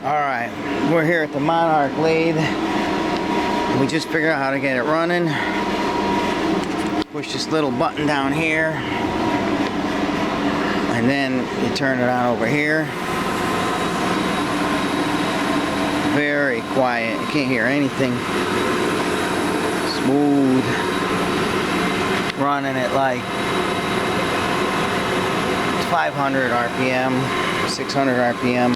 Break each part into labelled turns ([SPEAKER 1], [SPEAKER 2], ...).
[SPEAKER 1] Alright, we're here at the Monarch lathe. We just figured out how to get it running. Push this little button down here, and then you turn it on over here. Very quiet, you can't hear anything. Smooth. Running at like 500 RPM, 600 RPM.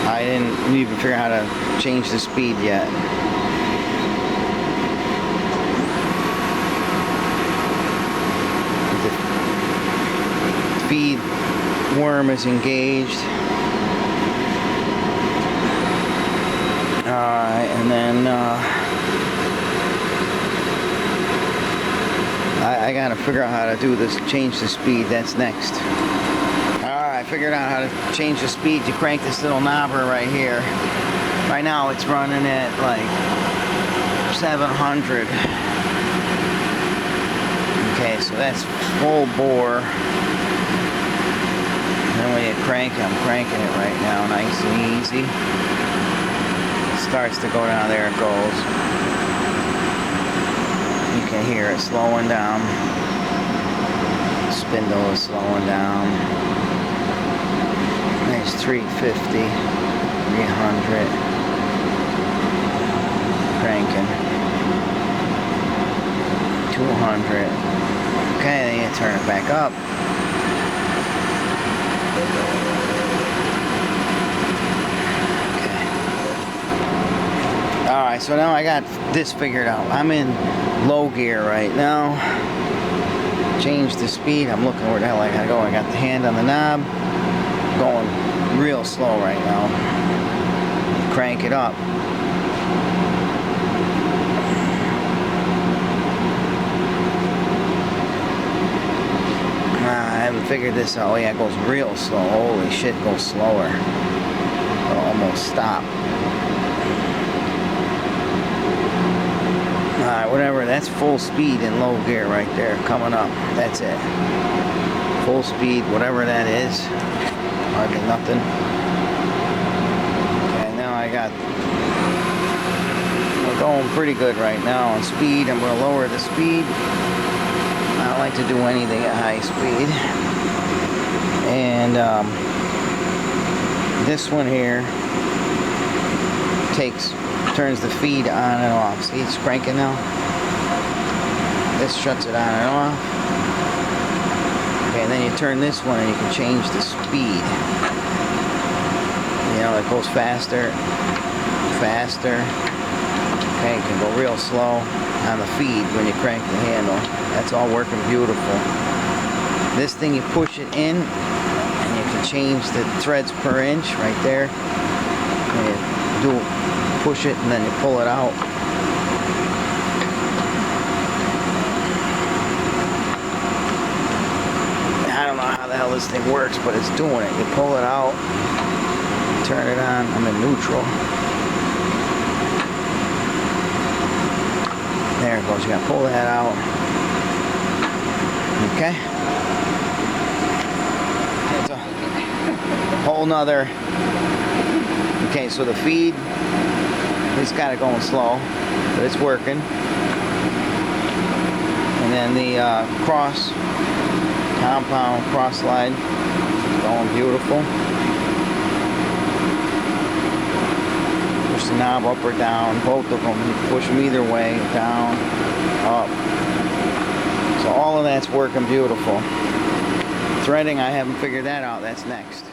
[SPEAKER 1] I didn't even figure out how to change the speed yet. The feed worm is engaged. Alright, and then I gotta figure out how to do this, change the speed. That's next. Alright, I figured out how to change the speed. You crank this little knobber right here. Right now it's running at like 700. Okay, so that's full bore. And then when you crank it, I'm cranking it right now, nice and easy. It starts to go down, there it goes. You can hear it slowing down. Spindle is slowing down. Nice 350, 300. Cranking. 200. Okay, then you turn it back up. Okay. Alright, so now I got this figured out. I'm in low gear right now. Change the speed. I'm looking where the hell I gotta go. I got the hand on the knob. Going real slow right now. Crank it up. I haven't figured this out. Oh yeah, it goes real slow. Holy shit, it goes slower. It'll almost stop. Alright, whatever. That's full speed in low gear right there. Coming up. That's it. Full speed, whatever that is. Hardly nothing. Okay, now we're going pretty good right now on speed. I'm going to lower the speed. I don't like to do anything at high speed. And this one here turns the feed on and off. See, it's cranking now. This shuts it on and off. Okay, and then you turn this one and you can change the speed. You know, it goes faster, faster. Okay, it can go real slow on the feed when you crank the handle. That's all working beautiful. This thing, you push it in and you can change the threads per inch right there. And you push it and then you pull it out. I don't know how the hell this thing works, but it's doing it. You pull it out, turn it on. I'm in neutral. There it goes. You gotta pull that out. Okay. It's a whole nother. Okay, so the feed, it's got it going slow, but it's working. And then the compound cross slide is going beautiful. Push the knob up or down, both of them. You push them either way, down, up. So all of that's working beautiful. Threading, I haven't figured that out. That's next.